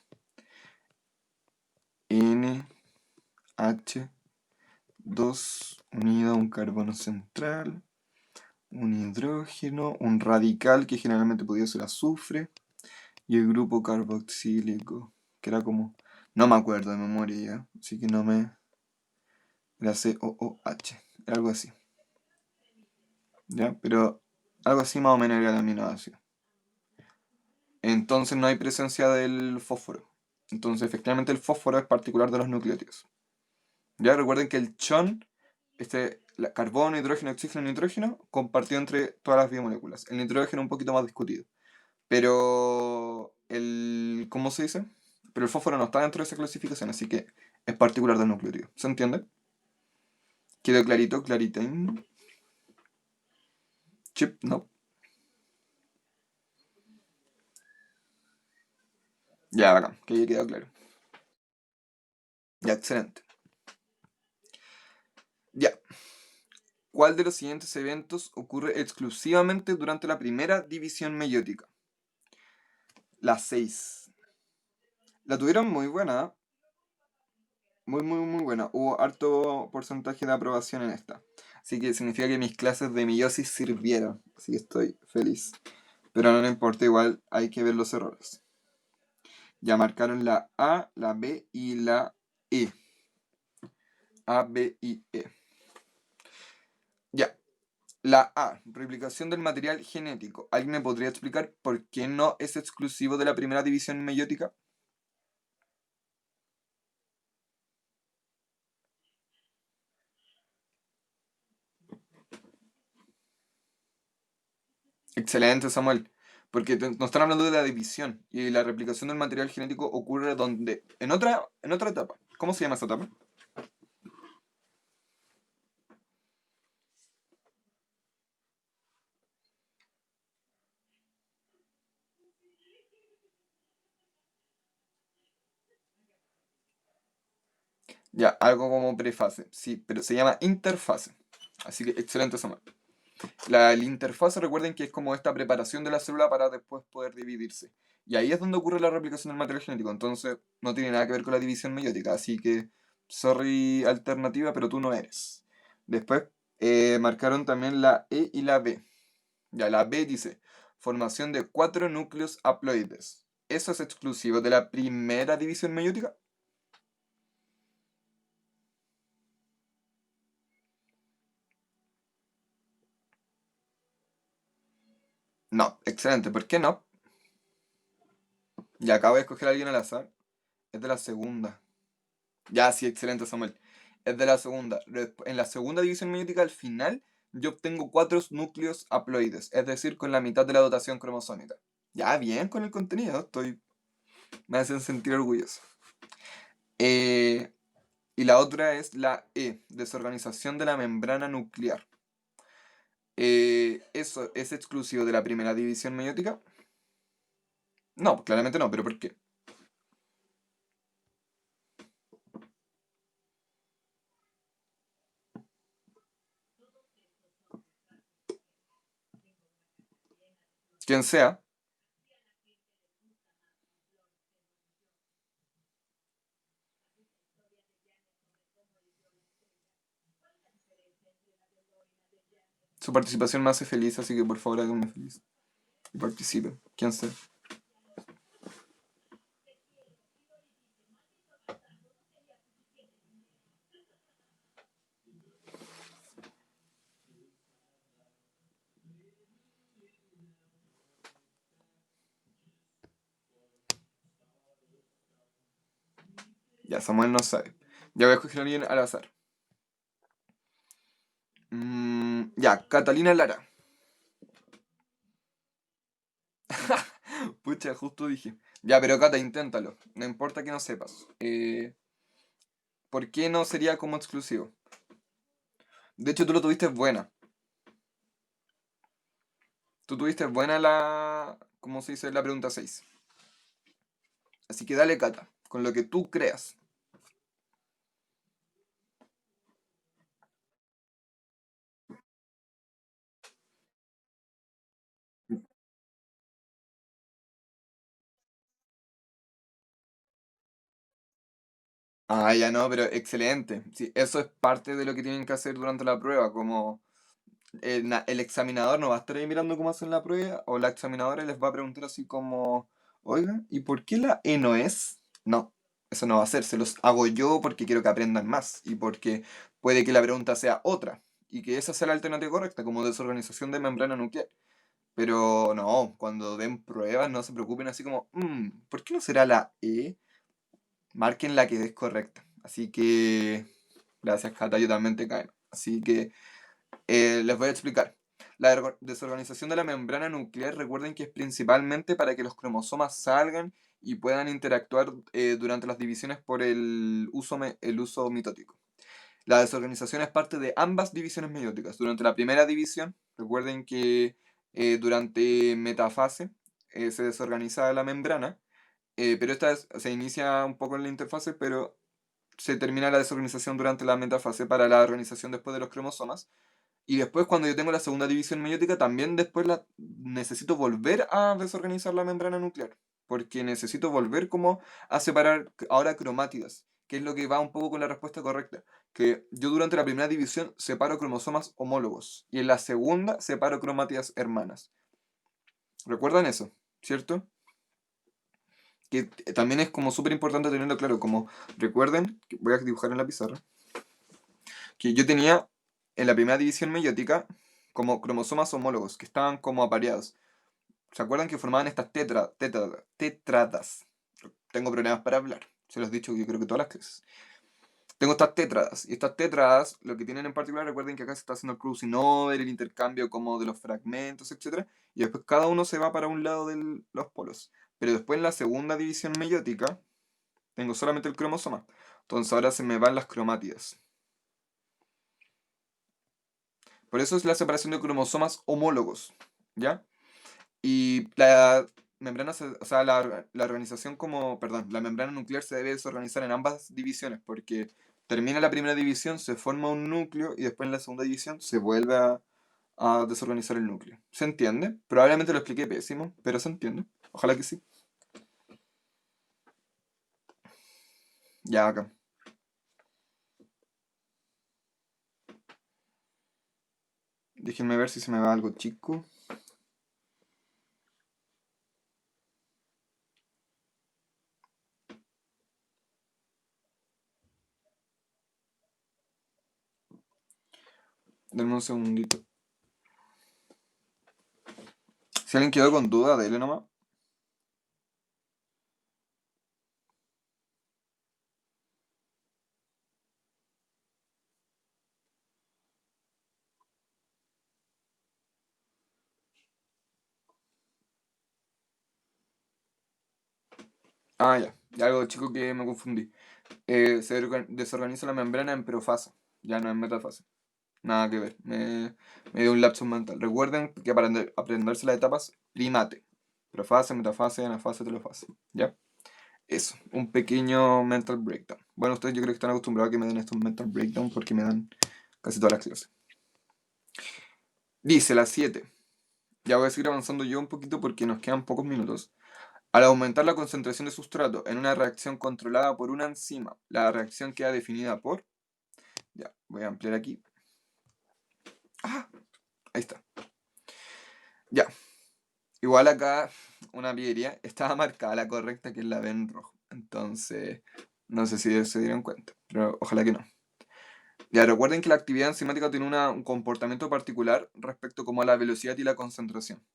[SPEAKER 1] NH2 unido a un carbono central, un hidrógeno, un radical que generalmente podía ser azufre y el grupo carboxílico, que era como... No me acuerdo de memoria ya, así que no me... Era COOH, era algo así, ¿ya? Pero algo así más o menos era el aminoácido. Entonces no hay presencia del fósforo. Entonces efectivamente el fósforo es particular de los nucleótidos. Ya recuerden que el chon, carbono, hidrógeno, oxígeno, nitrógeno, compartido entre todas las biomoléculas. El nitrógeno un poquito más discutido. Pero ¿cómo se dice? Pero el fósforo no está dentro de esa clasificación, así que es particular del nucleótido. ¿Se entiende? ¿Quedó clarito, claritín? Chip, no. Ya, bacán, que haya quedado claro. Ya, excelente. Ya. ¿Cuál de los siguientes eventos ocurre exclusivamente durante la primera división meiótica? La 6. La tuvieron muy buena, ¿eh? Muy, muy, muy buena. Hubo harto porcentaje de aprobación en esta. Así que significa que mis clases de meiosis sirvieron. Así que estoy feliz. Pero no me importa, igual hay que ver los errores. Ya marcaron la A, la B y la E. A, B y E. Ya. La A, replicación del material genético. ¿Alguien me podría explicar por qué no es exclusivo de la primera división meiótica? Excelente, Samuel. Porque nos están hablando de la división y la replicación del material genético ocurre donde, en otra etapa. ¿Cómo se llama esa etapa? Ya, algo como prefase. Sí, pero se llama interfase. Así que excelente, Samuel. La interfase, recuerden que es como esta preparación de la célula para después poder dividirse. Y ahí es donde ocurre la replicación del material genético. Entonces, no tiene nada que ver con la división meiótica. Así que Sorry, alternativa, pero tú no eres. Después marcaron también la E y la B. Ya, la B dice, formación de cuatro núcleos haploides. ¿Eso es exclusivo de la primera división meiótica? No, excelente. ¿Por qué no? Ya acabo de escoger a alguien al azar. Es de la segunda. Ya, sí, excelente, Samuel. Es de la segunda. En la segunda división meiótica, al final, yo obtengo cuatro núcleos haploides, es decir, con la mitad de la dotación cromosómica. Ya, bien con el contenido, me hacen sentir orgulloso. Eh, y la otra es la E, desorganización de la membrana nuclear. ¿Eso es exclusivo de la primera división meiótica? No, claramente no, pero ¿por qué? Quien sea. Su participación me hace feliz, así que por favor háganme feliz. Y participen, quien sea. Ya, Samuel no sabe. Ya voy a escoger a alguien al azar. Ya, Catalina Lara. Pucha, justo dije. Ya, pero Cata, inténtalo. No importa que no sepas. ¿Por qué no sería como exclusivo? De hecho, tú lo tuviste buena. Tú tuviste buena la... ¿Cómo se dice? La pregunta 6. Así que dale, Cata, con lo que tú creas. Ah, ya no, pero excelente. Sí, eso es parte de lo que tienen que hacer durante la prueba, como el examinador no va a estar ahí mirando cómo hacen la prueba, o la examinadora les va a preguntar así como, oiga, ¿y por qué la E no es? No, eso no va a ser, se los hago yo porque quiero que aprendan más y porque puede que la pregunta sea otra y que esa sea la alternativa correcta, como desorganización de membrana nuclear. Pero no, cuando den pruebas no se preocupen así como, ¿por qué no será la E? Marquen la que es correcta. Así que, gracias Cata, yo también te caen. Así que les voy a explicar. La desorganización de la membrana nuclear, recuerden que es principalmente para que los cromosomas salgan y puedan interactuar durante las divisiones por el uso mitótico. La desorganización es parte de ambas divisiones meióticas. Durante la primera división, recuerden que durante metafase se desorganiza la membrana, pero se inicia un poco en la interfase, pero se termina la desorganización durante la metafase para la organización después de los cromosomas. Y después, cuando yo tengo la segunda división meiótica, también después necesito volver a desorganizar la membrana nuclear. Porque necesito volver como a separar ahora cromátidas, que es lo que va un poco con la respuesta correcta. Que yo durante la primera división separo cromosomas homólogos y en la segunda separo cromátidas hermanas. ¿Recuerdan eso? ¿Cierto? Que también es como súper importante tenerlo claro. Como recuerden, que voy a dibujar en la pizarra, que yo tenía en la primera división meiótica como cromosomas homólogos, que estaban como apareados. ¿Se acuerdan que formaban estas tetradas? Tengo problemas para hablar, se los he dicho yo creo que todas las clases. Tengo estas tetradas, y estas tetradas, lo que tienen en particular, recuerden que acá se está haciendo el crossing over, el intercambio como de los fragmentos, etcétera, y después cada uno se va para un lado de los polos. Pero después en la segunda división meiótica, tengo solamente el cromosoma. Entonces ahora se me van las cromátidas. Por eso es la separación de cromosomas homólogos, ¿ya? Y la membrana, o sea, la organización como, perdón, la membrana nuclear se debe desorganizar en ambas divisiones, porque termina la primera división, se forma un núcleo y después en la segunda división se vuelve a desorganizar el núcleo. ¿Se entiende? Probablemente lo expliqué pésimo, pero se entiende. Ojalá que sí. Ya acá. Déjenme ver si se me va algo chico. Denme un segundito. Si alguien quedó con duda, dele nomás. Ah, ya. Ya algo chico que me confundí. Desorganiza la membrana en profase. Ya no es metafase. Nada que ver. Me dio un lapso mental. Recuerden que para aprenderse las etapas, primate. Profase, metafase, anafase, telofase. ¿Ya? Eso. Un pequeño mental breakdown. Bueno, ustedes yo creo que están acostumbrados a que me den estos mental breakdown porque me dan casi todas las clases. Dice la 7. Ya voy a seguir avanzando yo un poquito porque nos quedan pocos minutos. Al aumentar la concentración de sustrato en una reacción controlada por una enzima, la reacción queda definida por... Ya, voy a ampliar aquí. Ah, ahí está. Ya. Igual acá, una pillería, estaba marcada la correcta, que es la B en rojo. Entonces, no sé si se dieron cuenta, pero ojalá que no. Ya, recuerden que la actividad enzimática tiene un comportamiento particular respecto como a la velocidad y la concentración.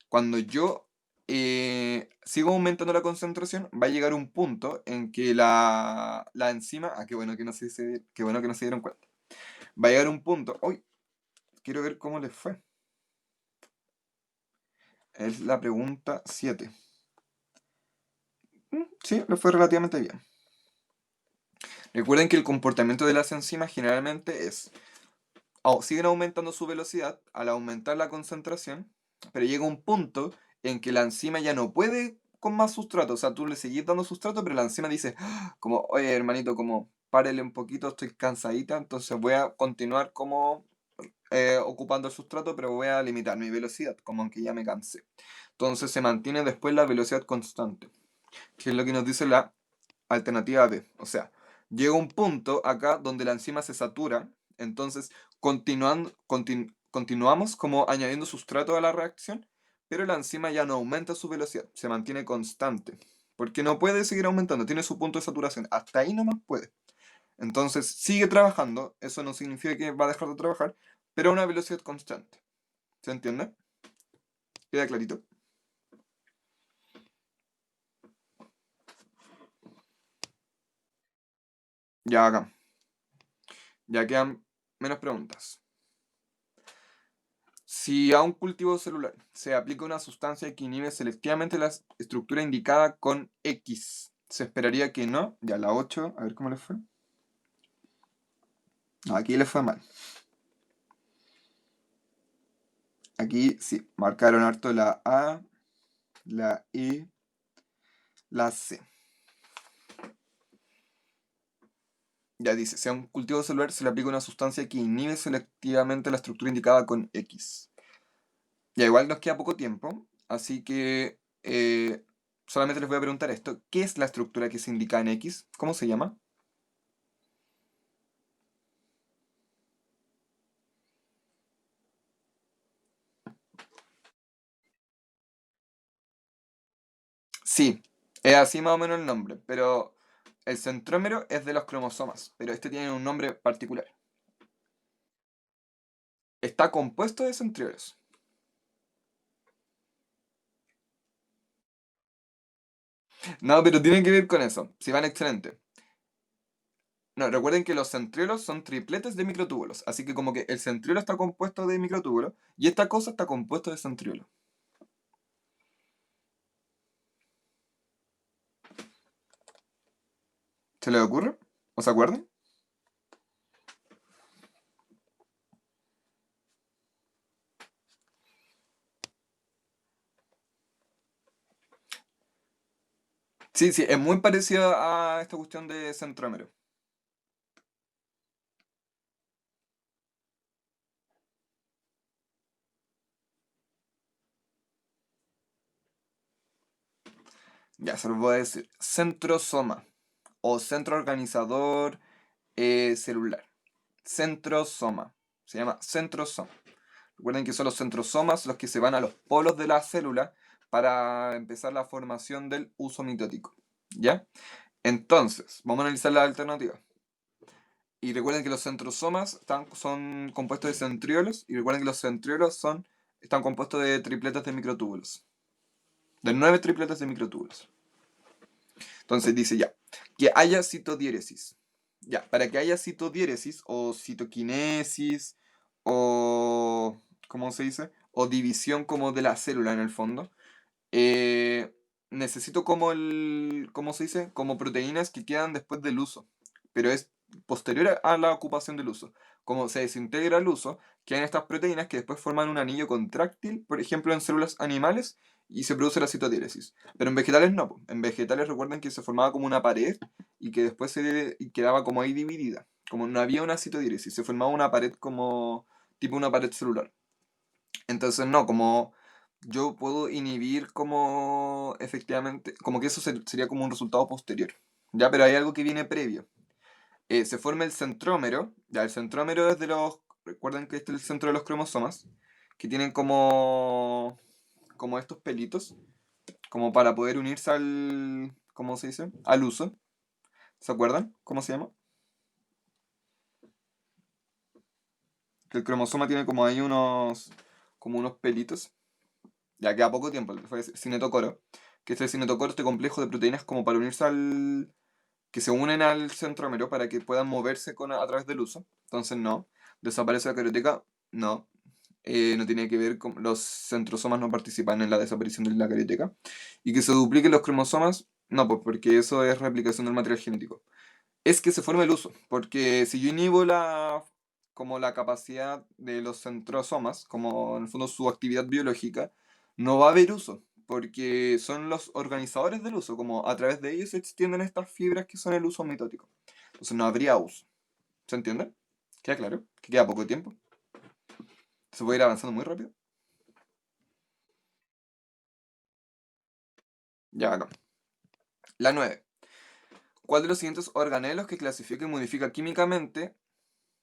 [SPEAKER 1] Cuando yo sigo aumentando la concentración, va a llegar un punto en que la enzima... Ah, qué bueno que qué bueno que no se dieron cuenta. Va a llegar un punto... Uy, quiero ver cómo les fue. Es la pregunta 7. Sí, le fue relativamente bien. Recuerden que el comportamiento de las enzimas generalmente es... siguen aumentando su velocidad al aumentar la concentración, pero llega un punto en que la enzima ya no puede con más sustrato. O sea, tú le seguís dando sustrato, pero la enzima dice, "Ah", como, oye, hermanito, como, párele un poquito, estoy cansadita, entonces voy a continuar como ocupando el sustrato, pero voy a limitar mi velocidad, como aunque ya me cansé. Entonces se mantiene después la velocidad constante, que es lo que nos dice la alternativa B. O sea, llega un punto acá donde la enzima se satura, entonces continuamos como añadiendo sustrato a la reacción, pero la enzima ya no aumenta su velocidad, se mantiene constante, porque no puede seguir aumentando, tiene su punto de saturación, hasta ahí nomás puede. Entonces sigue trabajando, eso no significa que va a dejar de trabajar, pero a una velocidad constante. ¿Se entiende? ¿Queda clarito? Ya acá. Ya quedan menos preguntas. Si a un cultivo celular se aplica una sustancia que inhibe selectivamente la estructura indicada con X, se esperaría que no. Ya la 8, a ver cómo le fue. No, aquí le fue mal. Aquí sí, marcaron harto la A, la E, la C. Ya dice, si a un cultivo celular se le aplica una sustancia que inhibe selectivamente la estructura indicada con X. Ya igual nos queda poco tiempo, así que solamente les voy a preguntar esto. ¿Qué es la estructura que se indica en X? ¿Cómo se llama? Sí, es así más o menos el nombre, pero el centrómero es de los cromosomas, pero este tiene un nombre particular. Está compuesto de centriolos. No, pero tiene que ver con eso. Si van excelente. No, recuerden que los centriolos son tripletes de microtúbulos, así que como que el centriolo está compuesto de microtúbulos y esta cosa está compuesta de centriolos. ¿Se les ocurre? ¿O se acuerdan? Sí, sí, es muy parecido a esta cuestión de centrómero. Ya se los voy a decir. Centrosoma o centro organizador celular. Centrosoma. Se llama centrosoma. Recuerden que son los centrosomas los que se van a los polos de la célula para empezar la formación del uso mitótico. ¿Ya? Entonces, vamos a analizar las alternativas. Y recuerden que los centrosomas son compuestos de centriolos, y recuerden que los centriolos están compuestos de tripletas de microtúbulos. De 9 tripletas de microtúbulos. Entonces dice ya, que haya citodiéresis. Ya, para que haya citodiéresis o citoquinesis o, ¿cómo se dice? O división como de la célula en el fondo, eh, necesito ¿cómo se dice? Como proteínas que quedan después del uso, pero es posterior a la ocupación del uso. Como se desintegra el uso, quedan estas proteínas que después forman un anillo contráctil, por ejemplo en células animales, y se produce la citodiéresis. Pero en vegetales no, po. En vegetales recuerden que se formaba como una pared y que después y quedaba como ahí dividida. Como no había una citodiéresis, se formaba una pared como tipo una pared celular. Entonces no, como yo puedo inhibir como efectivamente, como que eso sería como un resultado posterior. Ya, pero hay algo que viene previo. Se forma el centrómero, ya el centrómero es recuerden que este es el centro de los cromosomas, que tienen como estos pelitos, como para poder unirse ¿cómo se dice? Al uso. ¿Se acuerdan? ¿Cómo se llama? Que el cromosoma tiene como ahí como unos pelitos. Ya queda poco tiempo, fue cinetocoro, que es el cinetocoro, este complejo de proteínas como para unirse que se unen al centrómero para que puedan moverse a través del uso. Entonces no, desaparece la carioteca, no, no tiene que ver con los centrosomas no participan en la desaparición de la carioteca. Y que se dupliquen los cromosomas, no, pues porque eso es replicación del material genético. Es que se forme el uso, porque si yo inhibo como la capacidad de los centrosomas, como en el fondo su actividad biológica, no va a haber uso, porque son los organizadores del uso, como a través de ellos se extienden estas fibras que son el uso mitótico. Entonces no habría uso. ¿Se entiende? ¿Queda claro? Que queda poco tiempo. Se puede ir avanzando muy rápido. Ya acá. La 9. ¿Cuál de los siguientes organelos que clasifica y modifica químicamente?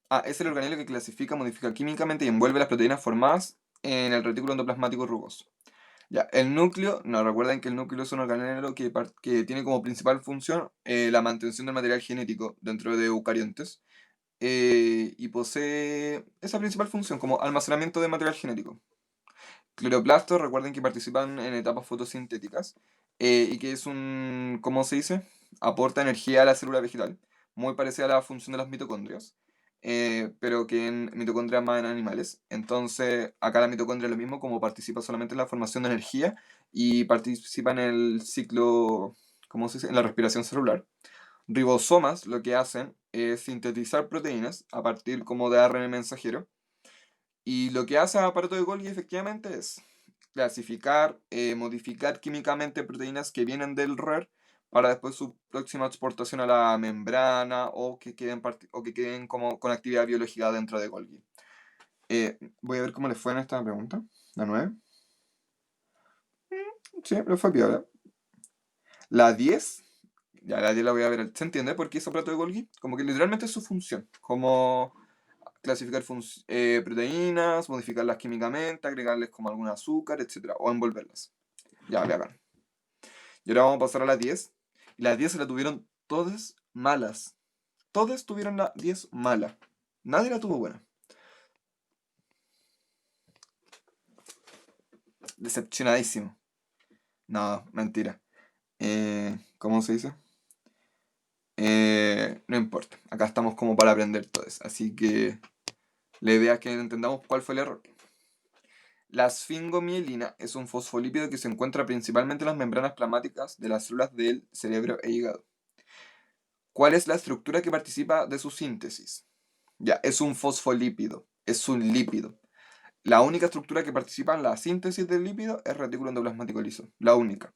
[SPEAKER 1] Ah, es el organelo que clasifica, modifica químicamente y envuelve las proteínas formadas en el retículo endoplasmático rugoso. Ya, el núcleo, no, recuerden que el núcleo es un organelo que tiene como principal función la mantención del material genético dentro de eucariontes y posee esa principal función como almacenamiento de material genético. Cloroplastos, recuerden que participan en etapas fotosintéticas y que es ¿cómo se dice? Aporta energía a la célula vegetal, muy parecida a la función de las mitocondrias, pero que en mitocondrias más en animales. Entonces, acá la mitocondria es lo mismo, como participa solamente en la formación de energía y participa en el ciclo, ¿cómo se dice? En la respiración celular. Ribosomas lo que hacen es sintetizar proteínas a partir como de ARN mensajero y lo que hace el aparato de Golgi efectivamente es clasificar, modificar químicamente proteínas que vienen del RER para después su próxima exportación a la membrana o que queden como con actividad biológica dentro de Golgi. Voy a ver cómo les fue en esta pregunta. La 9. Sí, pero fue piola. La 10. Ya la 10 la voy a ver. ¿Se entiende por qué es aparato de Golgi? Como que literalmente es su función. Como clasificar proteínas, modificarlas químicamente, agregarles como algún azúcar, etcétera, o envolverlas. Ya, le hagan. Y ahora vamos a pasar a la 10. Y las 10 se la tuvieron todas malas. Todas tuvieron la 10 mala. Nadie la tuvo buena. Decepcionadísimo. No, mentira. ¿Cómo se dice? No importa. Acá estamos como para aprender todos. Así que la idea es que entendamos cuál fue el error. La esfingomielina es un fosfolípido que se encuentra principalmente en las membranas plasmáticas de las células del cerebro e hígado. ¿Cuál es la estructura que participa de su síntesis? Ya, es un fosfolípido, es un lípido. La única estructura que participa en la síntesis del lípido es retículo endoplasmático liso. La única.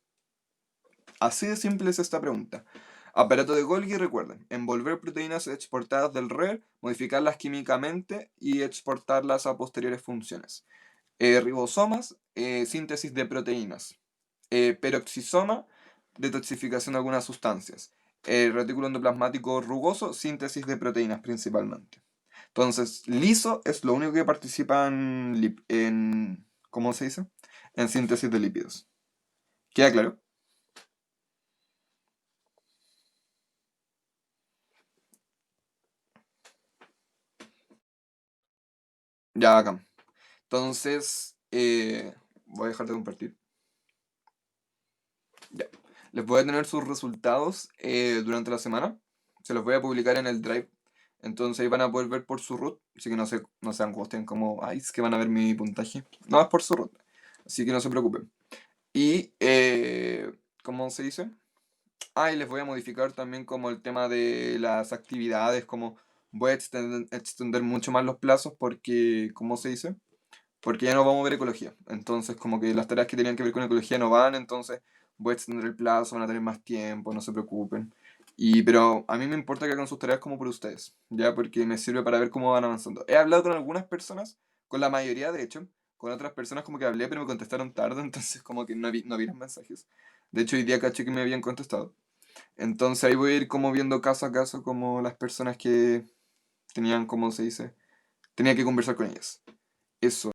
[SPEAKER 1] Así de simple es esta pregunta. Aparato de Golgi, recuerden, envolver proteínas exportadas del RER, modificarlas químicamente y exportarlas a posteriores funciones. Ribosomas, síntesis de proteínas. Peroxisoma, detoxificación de algunas sustancias. Retículo endoplasmático rugoso, síntesis de proteínas principalmente. Entonces, liso es lo único que participa ¿cómo se dice? En síntesis de lípidos. ¿Queda claro? Ya, acá. Entonces, voy a dejar de compartir. Ya. Les voy a tener sus resultados durante la semana. Se los voy a publicar en el Drive. Entonces ahí van a poder ver por su root. Así que no se angustien como, ay, es que van a ver mi puntaje. No, es por su root. Así que no se preocupen. Y, ¿cómo se dice? Ah, y les voy a modificar también como el tema de las actividades, como voy a extender mucho más los plazos porque, ¿cómo se dice? Porque ya no vamos a ver ecología. Entonces, como que las tareas que tenían que ver con ecología no van, entonces voy a extender el plazo, van a tener más tiempo, no se preocupen. Pero a mí me importa que hagan sus tareas como por ustedes, ¿ya? Porque me sirve para ver cómo van avanzando. He hablado con algunas personas, con la mayoría de hecho, con otras personas como que hablé, pero me contestaron tarde, entonces como que no vi los mensajes. De hecho, hoy día caché que me habían contestado. Entonces ahí voy a ir como viendo caso a caso como las personas que tenían, ¿cómo se dice? Tenía que conversar con ellas. Eso.